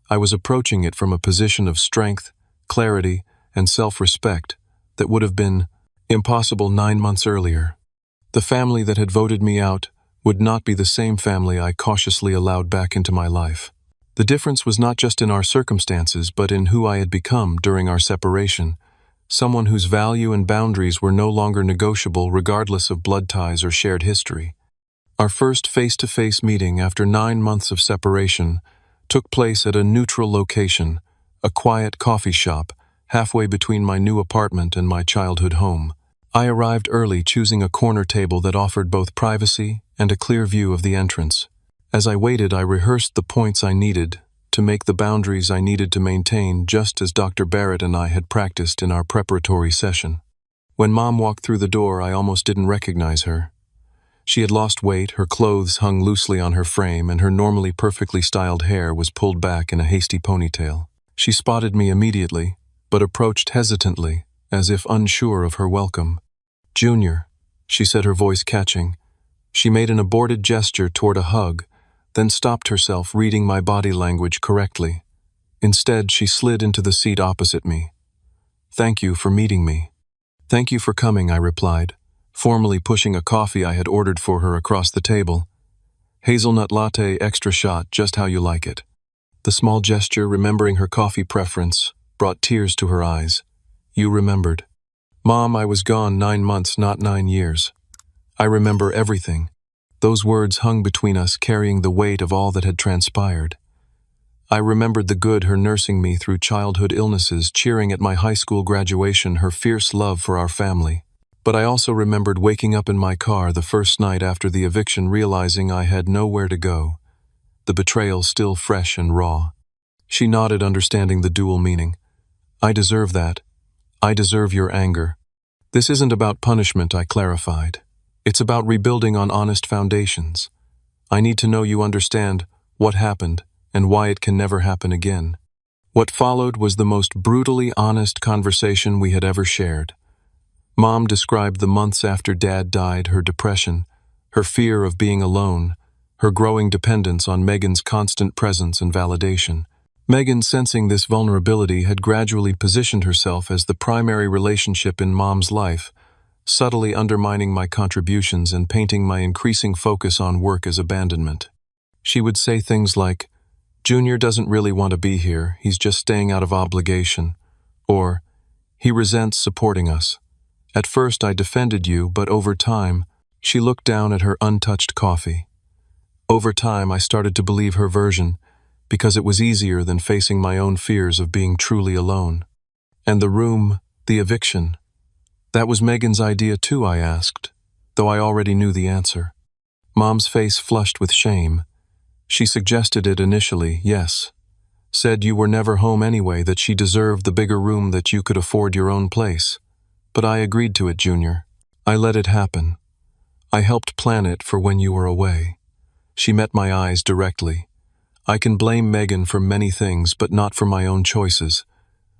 I was approaching it from a position of strength, clarity, and self-respect that would have been impossible 9 months earlier. The family that had voted me out would not be the same family I cautiously allowed back into my life. The difference was not just in our circumstances, but in who I had become during our separation, someone whose value and boundaries were no longer negotiable regardless of blood ties or shared history. Our first face-to-face meeting after 9 months of separation took place at a neutral location, a quiet coffee shop, halfway between my new apartment and my childhood home. I arrived early, choosing a corner table that offered both privacy and a clear view of the entrance. As I waited, I rehearsed the points I needed to make, the boundaries I needed to maintain, just as Dr. Barrett and I had practiced in our preparatory session. When Mom walked through the door, I almost didn't recognize her. She had lost weight, her clothes hung loosely on her frame, and her normally perfectly styled hair was pulled back in a hasty ponytail. She spotted me immediately, but approached hesitantly, as if unsure of her welcome. "Junior," she said, her voice catching. She made an aborted gesture toward a hug, then stopped herself, reading my body language correctly. Instead, she slid into the seat opposite me. "Thank you for meeting me." "Thank you for coming," I replied, formally pushing a coffee I had ordered for her across the table. "Hazelnut latte, extra shot, just how you like it." The small gesture, remembering her coffee preference, brought tears to her eyes. You remembered. Mom, I was gone 9 months, not 9 years. I remember everything. Those words hung between us, carrying the weight of all that had transpired. I remembered the good her nursing me through childhood illnesses, cheering at my high school graduation, her fierce love for our family. But I also remembered waking up in my car the first night after the eviction, realizing I had nowhere to go, the betrayal still fresh and raw. She nodded, understanding the dual meaning. I deserve that. I deserve your anger. This isn't about punishment, I clarified. It's about rebuilding on honest foundations. I need to know you understand what happened and why it can never happen again. What followed was the most brutally honest conversation we had ever shared. Mom described the months after Dad died, her depression, her fear of being alone, her growing dependence on Megan's constant presence and validation. Megan, sensing this vulnerability, had gradually positioned herself as the primary relationship in Mom's life, subtly undermining my contributions and painting my increasing focus on work as abandonment. She would say things like, "Junior doesn't really want to be here, he's just staying out of obligation," or, "He resents supporting us." At first I defended you, but over time, she looked down at her untouched coffee. Over time I started to believe her version, because it was easier than facing my own fears of being truly alone. And the room, the eviction, that was Megan's idea too, I asked, though I already knew the answer. Mom's face flushed with shame. She suggested it initially, yes. Said you were never home anyway, that she deserved the bigger room, that you could afford your own place. But I agreed to it, Junior. I let it happen. I helped plan it for when you were away. She met my eyes directly. I can blame Megan for many things, but not for my own choices.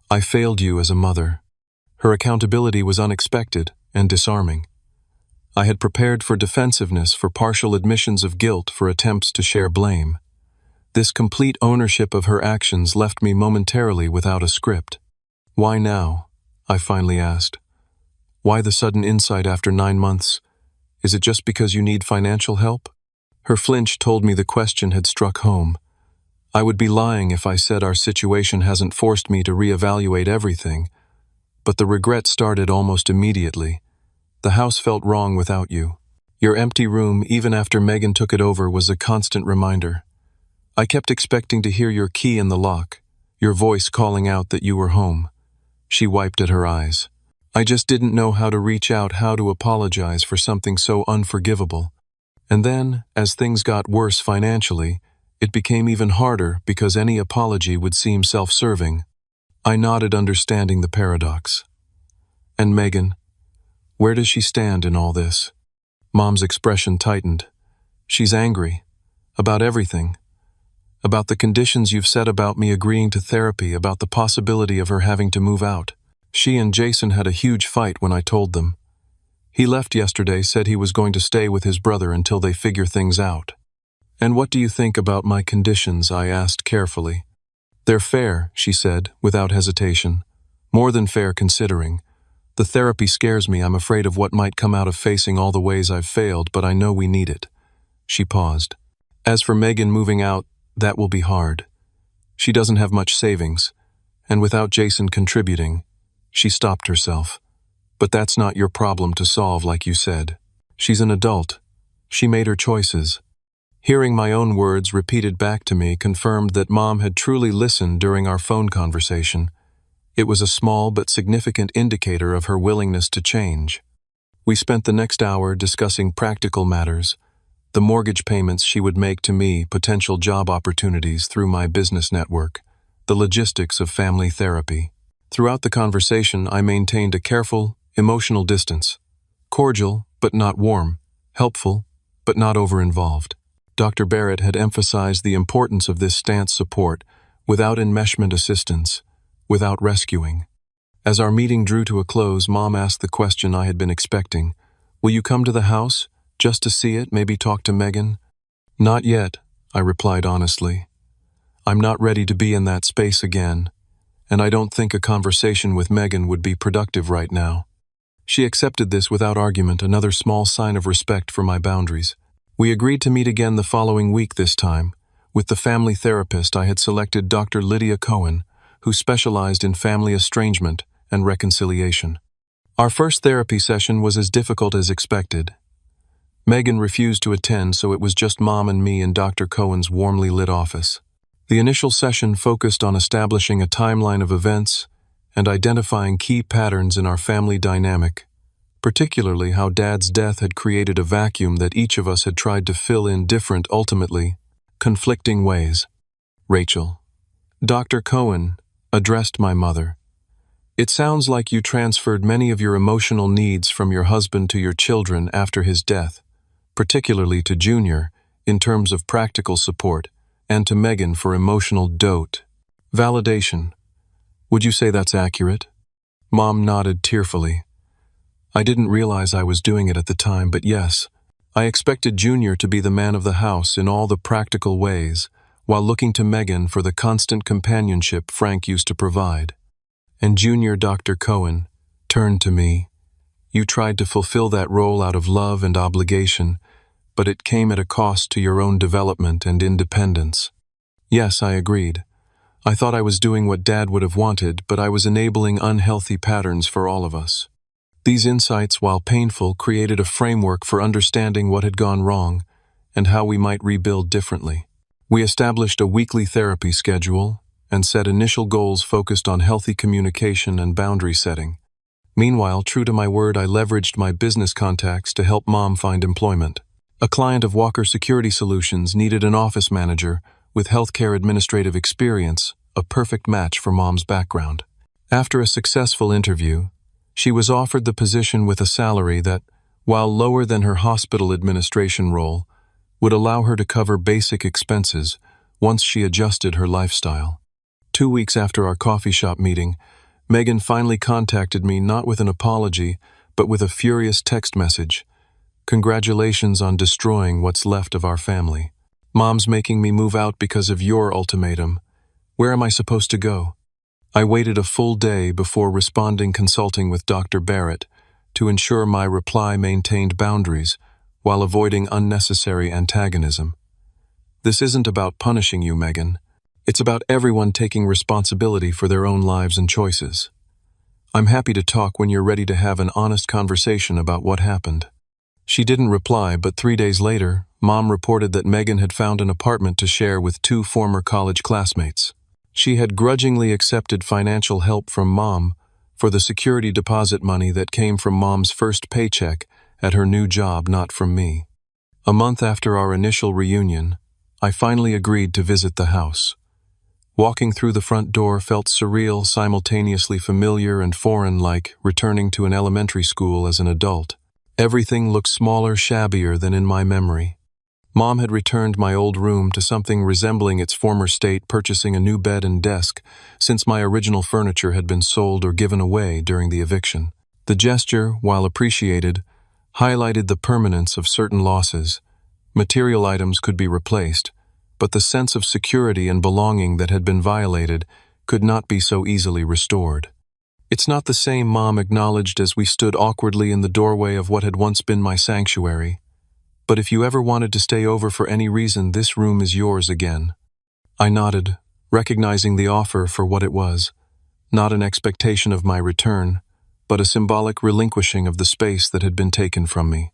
I failed you as a mother. Her accountability was unexpected and disarming. I had prepared for defensiveness, for partial admissions of guilt, for attempts to share blame. This complete ownership of her actions left me momentarily without a script. Why now? I finally asked. Why the sudden insight after 9 months? Is it just because you need financial help? Her flinch told me the question had struck home. I would be lying if I said our situation hasn't forced me to reevaluate everything, but the regret started almost immediately. The house felt wrong without you. Your empty room, even after Megan took it over, was a constant reminder. I kept expecting to hear your key in the lock, your voice calling out that you were home. She wiped at her eyes. I just didn't know how to reach out, how to apologize for something so unforgivable. And then, as things got worse financially, it became even harder because any apology would seem self-serving. I nodded, understanding the paradox. And Megan, where does she stand in all this? Mom's expression tightened. She's angry. About everything. About the conditions you've set, about me agreeing to therapy, about the possibility of her having to move out. She and Jason had a huge fight when I told them. He left yesterday, said he was going to stay with his brother until they figure things out. And what do you think about my conditions? I asked carefully. They're fair, she said, without hesitation. More than fair, considering. The therapy scares me. I'm afraid of what might come out of facing all the ways I've failed, but I know we need it. She paused. As for Megan moving out, that will be hard. She doesn't have much savings, and without Jason contributing, she stopped herself. But that's not your problem to solve, like you said. She's an adult. She made her choices. Hearing my own words repeated back to me confirmed that Mom had truly listened during our phone conversation. It was a small but significant indicator of her willingness to change. We spent the next hour discussing practical matters, the mortgage payments she would make to me, potential job opportunities through my business network, the logistics of family therapy. Throughout the conversation, I maintained a careful, emotional distance. Cordial, but not warm. Helpful, but not over-involved. Dr. Barrett had emphasized the importance of this stance: support, without enmeshment, assistance, without rescuing. As our meeting drew to a close, Mom asked the question I had been expecting. Will you come to the house, just to see it, maybe talk to Megan? Not yet, I replied honestly. I'm not ready to be in that space again, and I don't think a conversation with Megan would be productive right now. She accepted this without argument, another small sign of respect for my boundaries. We agreed to meet again the following week this time, With the family therapist, I had selected Dr. Lydia Cohen, who specialized in family estrangement and reconciliation. Our first therapy session was as difficult as expected. Megan refused to attend, so it was just Mom and me in Dr. Cohen's warmly lit office. The initial session focused on establishing a timeline of events and identifying key patterns in our family dynamic, particularly how Dad's death had created a vacuum that each of us had tried to fill in different, ultimately conflicting ways. Rachel. Dr. Cohen addressed my mother. It sounds like you transferred many of your emotional needs from your husband to your children after his death, particularly to Junior, in terms of practical support, and to Megan for emotional dote. Validation. Would you say that's accurate? Mom nodded tearfully. I didn't realize I was doing it at the time, but yes, I expected Junior to be the man of the house in all the practical ways, while looking to Megan for the constant companionship Frank used to provide. And Junior, Dr. Cohen, turned to me. You tried to fulfill that role out of love and obligation, but it came at a cost to your own development and independence. Yes, I agreed. I thought I was doing what Dad would have wanted, but I was enabling unhealthy patterns for all of us. These insights, while painful, created a framework for understanding what had gone wrong and how we might rebuild differently. We established a weekly therapy schedule and set initial goals focused on healthy communication and boundary setting. Meanwhile, true to my word, I leveraged my business contacts to help Mom find employment. A client of Walker Security Solutions needed an office manager with healthcare administrative experience, a perfect match for Mom's background. After a successful interview, she was offered the position with a salary that, while lower than her hospital administration role, would allow her to cover basic expenses once she adjusted her lifestyle. 2 weeks after our coffee shop meeting, Megan finally contacted me not with an apology, but with a furious text message. Congratulations on destroying what's left of our family. Mom's making me move out because of your ultimatum. Where am I supposed to go? I waited a full day before responding, consulting with Dr. Barrett to ensure my reply maintained boundaries while avoiding unnecessary antagonism. This isn't about punishing you, Megan. It's about everyone taking responsibility for their own lives and choices. I'm happy to talk when you're ready to have an honest conversation about what happened. She didn't reply, but 3 days later, Mom reported that Megan had found an apartment to share with 2 former college classmates. She had grudgingly accepted financial help from Mom for the security deposit money that came from Mom's first paycheck at her new job, not from me. A month after our initial reunion, I finally agreed to visit the house. Walking through the front door felt surreal, simultaneously familiar and foreign, like returning to an elementary school as an adult. Everything looked smaller, shabbier than in my memory. Mom had returned my old room to something resembling its former state, purchasing a new bed and desk, since my original furniture had been sold or given away during the eviction. The gesture, while appreciated, highlighted the permanence of certain losses. Material items could be replaced, but the sense of security and belonging that had been violated could not be so easily restored. It's not the same, Mom acknowledged as we stood awkwardly in the doorway of what had once been my sanctuary. But if you ever wanted to stay over for any reason, this room is yours again. I nodded, recognizing the offer for what it was, not an expectation of my return, but a symbolic relinquishing of the space that had been taken from me.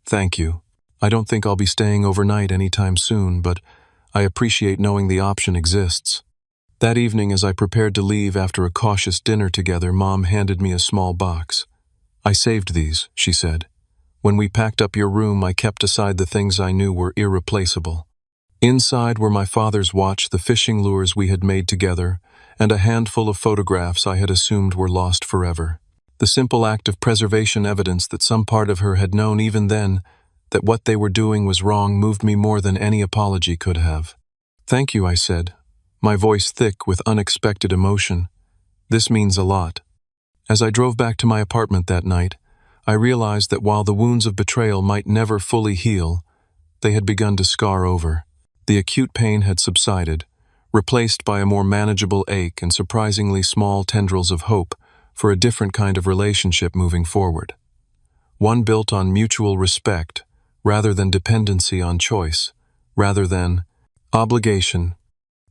Thank you. I don't think I'll be staying overnight anytime soon, but I appreciate knowing the option exists. That evening, as I prepared to leave after a cautious dinner together, Mom handed me a small box. I saved these, she said. When we packed up your room, I kept aside the things I knew were irreplaceable. Inside were my father's watch, the fishing lures we had made together, and a handful of photographs I had assumed were lost forever. The simple act of preservation, evidence that some part of her had known even then that what they were doing was wrong, moved me more than any apology could have. Thank you, I said, my voice thick with unexpected emotion. This means a lot. As I drove back to my apartment that night, I realized that while the wounds of betrayal might never fully heal, they had begun to scar over. The acute pain had subsided, replaced by a more manageable ache and surprisingly small tendrils of hope for a different kind of relationship moving forward. One built on mutual respect, rather than dependency on choice, rather than, Obligation.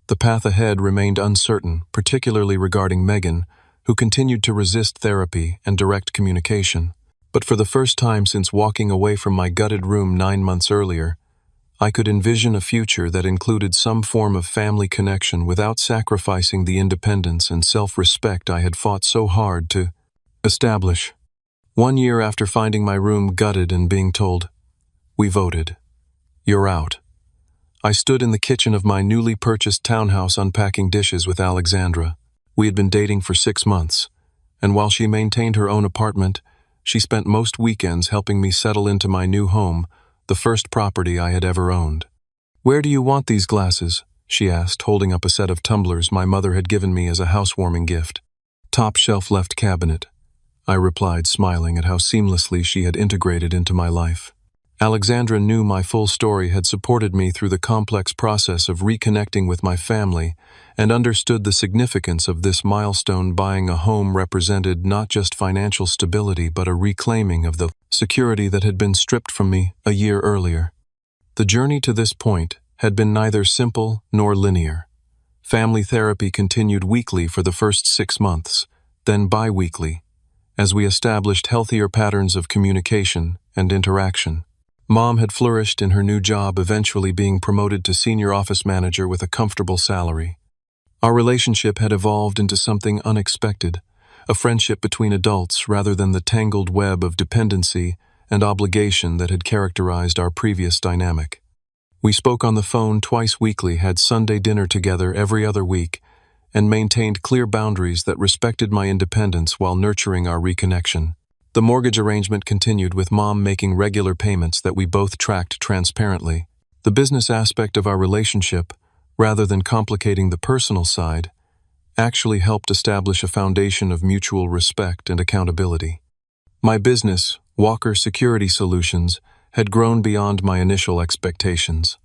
The path ahead remained uncertain, particularly regarding Megan, who continued to resist therapy and direct communication. But for the first time since walking away from my gutted room 9 months earlier, I could envision a future that included some form of family connection without sacrificing the independence and self-respect I had fought so hard to establish. 1 year after finding my room gutted and being told, "We voted. You're out," I stood in the kitchen of my newly purchased townhouse unpacking dishes with Alexandra. We had been dating for 6 months, and while she maintained her own apartment, she spent most weekends helping me settle into my new home, the first property I had ever owned. "Where do you want these glasses?" she asked, holding up a set of tumblers my mother had given me as a housewarming gift. "Top shelf left cabinet," I replied, smiling at how seamlessly she had integrated into my life. Alexandra knew my full story, had supported me through the complex process of reconnecting with my family, and understood the significance of this milestone. Buying a home represented not just financial stability but a reclaiming of the security that had been stripped from me a year earlier. The journey to this point had been neither simple nor linear. Family therapy continued weekly for the first 6 months, then bi-weekly, as we established healthier patterns of communication and interaction. Mom had flourished in her new job, eventually being promoted to senior office manager with a comfortable salary. Our relationship had evolved into something unexpected, a friendship between adults rather than the tangled web of dependency and obligation that had characterized our previous dynamic. We spoke on the phone twice weekly, had Sunday dinner together every other week, and maintained clear boundaries that respected my independence while nurturing our reconnection. The mortgage arrangement continued, with Mom making regular payments that we both tracked transparently. The business aspect of our relationship, rather than complicating the personal side, actually helped establish a foundation of mutual respect and accountability. My business, Walker Security Solutions, had grown beyond my initial expectations.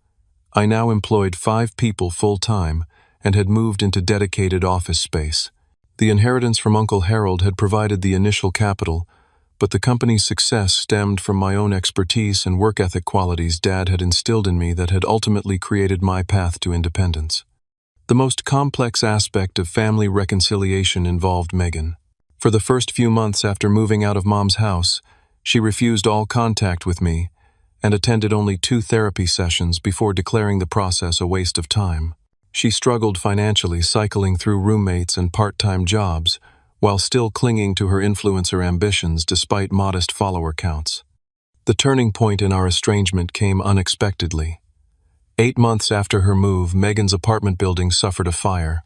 I now employed 5 people full-time and had moved into dedicated office space. The inheritance from Uncle Harold had provided the initial capital, but the company's success stemmed from my own expertise and work ethic qualities Dad had instilled in me that had ultimately created my path to independence. The most complex aspect of family reconciliation involved Megan. For the first few months after moving out of Mom's house, she refused all contact with me and attended only 2 therapy sessions before declaring the process a waste of time. She struggled financially, cycling through roommates and part-time jobs, while still clinging to her influencer ambitions despite modest follower counts. The turning point in our estrangement came unexpectedly. 8 months after her move, Megan's apartment building suffered a fire.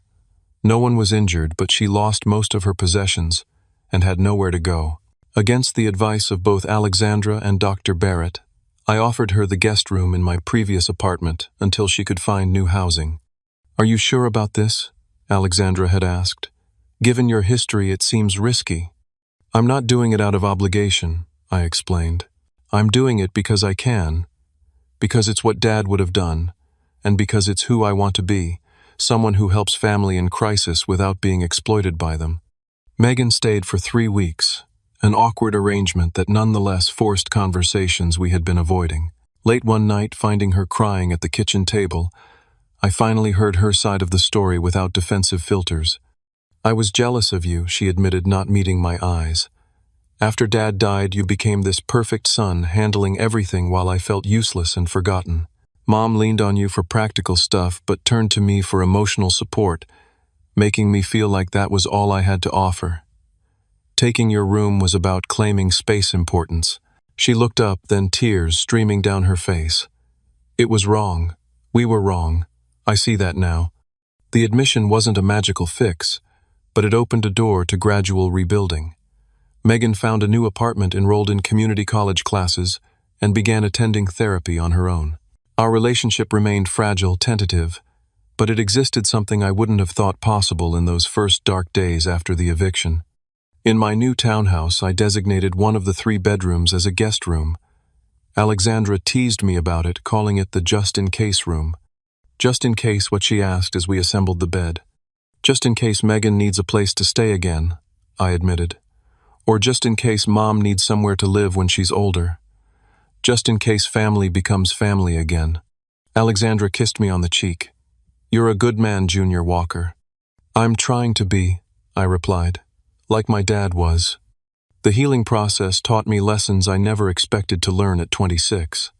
No one was injured, but she lost most of her possessions and had nowhere to go. Against the advice of both Alexandra and Dr. Barrett, I offered her the guest room in my previous apartment until she could find new housing. "Are you sure about this?" Alexandra had asked. "Given your history, it seems risky." "I'm not doing it out of obligation," I explained. "I'm doing it because I can, because it's what Dad would have done, and because it's who I want to be, someone who helps family in crisis without being exploited by them." Megan stayed for 3 weeks, an awkward arrangement that nonetheless forced conversations we had been avoiding. Late one night, finding her crying at the kitchen table, I finally heard her side of the story without defensive filters. "I was jealous of you," she admitted, not meeting my eyes. "After Dad died, you became this perfect son, handling everything while I felt useless and forgotten. Mom leaned on you for practical stuff, but turned to me for emotional support, making me feel like that was all I had to offer. Taking your room was about claiming space importance." She looked up, then tears streaming down her face. "It was wrong. We were wrong. I see that now." The admission wasn't a magical fix, but it opened a door to gradual rebuilding. Megan found a new apartment, enrolled in community college classes, and began attending therapy on her own. Our relationship remained fragile, tentative, but it existed something I wouldn't have thought possible in those first dark days after the eviction. In my new townhouse, I designated one of the 3 bedrooms as a guest room. Alexandra teased me about it, calling it the just-in-case room. Just in case, what she asked as we assembled the bed. "Just in case Megan needs a place to stay again," I admitted. "Or just in case Mom needs somewhere to live when she's older. Just in case family becomes family again." Alexandra kissed me on the cheek. "You're a good man, Junior Walker." "I'm trying to be," I replied, "like my dad was." The healing process taught me lessons I never expected to learn at 26.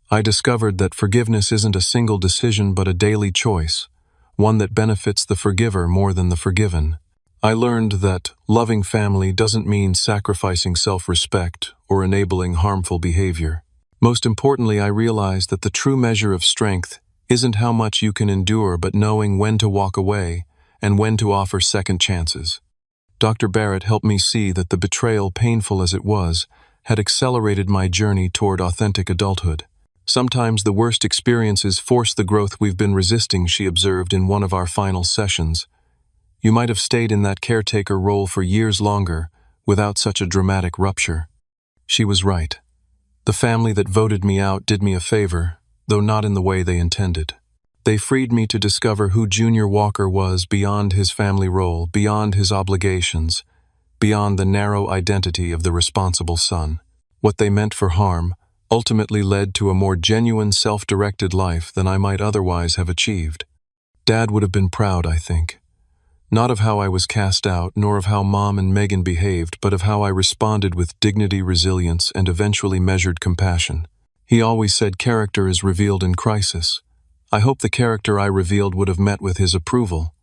I discovered that forgiveness isn't a single decision but a daily choice, one that benefits the forgiver more than the forgiven. I learned that loving family doesn't mean sacrificing self-respect or enabling harmful behavior. Most importantly, I realized that the true measure of strength isn't how much you can endure but knowing when to walk away and when to offer second chances. Dr. Barrett helped me see that the betrayal, painful as it was, had accelerated my journey toward authentic adulthood. "Sometimes the worst experiences force the growth we've been resisting," she observed in one of our final sessions. "You might have stayed in that caretaker role for years longer without such a dramatic rupture." She was right. The family that voted me out did me a favor, though not in the way they intended. They freed me to discover who Junior Walker was beyond his family role, beyond his obligations, beyond the narrow identity of the responsible son. What they meant for harm ultimately led to a more genuine, self-directed life than I might otherwise have achieved. Dad would have been proud, I think. Not of how I was cast out, nor of how Mom and Megan behaved, but of how I responded with dignity, resilience, and eventually measured compassion. He always said character is revealed in crisis. I hope the character I revealed would have met with his approval.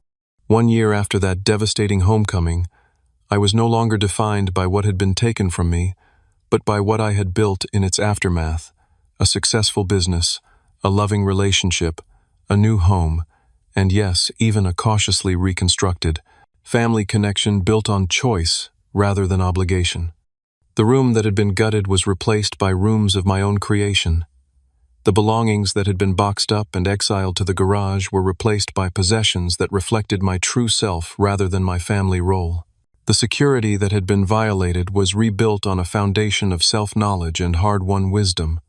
1 year after that devastating homecoming, I was no longer defined by what had been taken from me, but by what I had built in its aftermath: a successful business, a loving relationship, a new home, and yes, even a cautiously reconstructed family connection built on choice rather than obligation. The room that had been gutted was replaced by rooms of my own creation. The belongings that had been boxed up and exiled to the garage were replaced by possessions that reflected my true self rather than my family role. The security that had been violated was rebuilt on a foundation of self-knowledge and hard-won wisdom.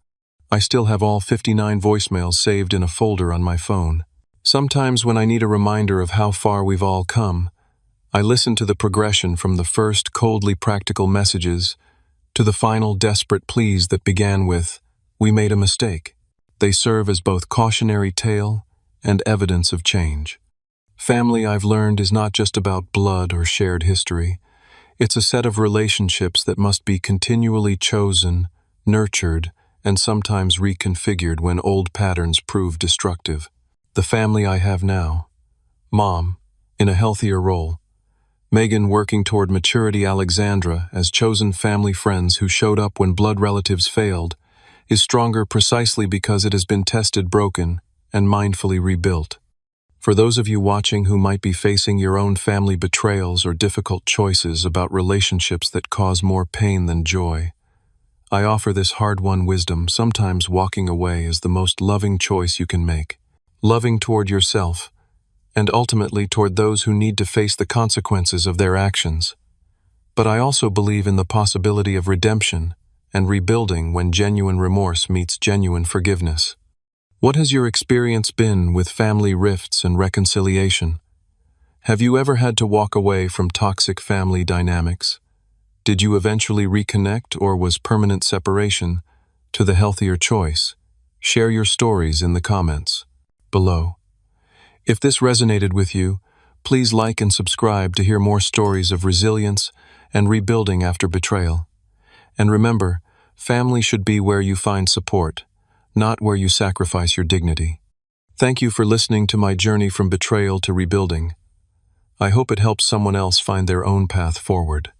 I still have all 59 voicemails saved in a folder on my phone. Sometimes when I need a reminder of how far we've all come, I listen to the progression from the first coldly practical messages to the final desperate pleas that began with, "We made a mistake." They serve as both cautionary tale and evidence of change. Family, I've learned, is not just about blood or shared history. It's a set of relationships that must be continually chosen, nurtured, and sometimes reconfigured when old patterns prove destructive. The family I have now: Mom, in a healthier role; Megan working toward maturity; Alexandra as chosen family friends who showed up when blood relatives failed, is stronger precisely because it has been tested, broken, and mindfully rebuilt. For those of you watching who might be facing your own family betrayals or difficult choices about relationships that cause more pain than joy, I offer this hard-won wisdom: sometimes walking away is the most loving choice you can make. Loving toward yourself, and ultimately toward those who need to face the consequences of their actions. But I also believe in the possibility of redemption and rebuilding when genuine remorse meets genuine forgiveness. What has your experience been with family rifts and reconciliation? Have you ever had to walk away from toxic family dynamics? Did you eventually reconnect, or was permanent separation to the healthier choice? Share your stories in the comments below. If this resonated with you, please like and subscribe to hear more stories of resilience and rebuilding after betrayal. And remember, family should be where you find support, not where you sacrifice your dignity. Thank you for listening to my journey from betrayal to rebuilding. I hope it helps someone else find their own path forward.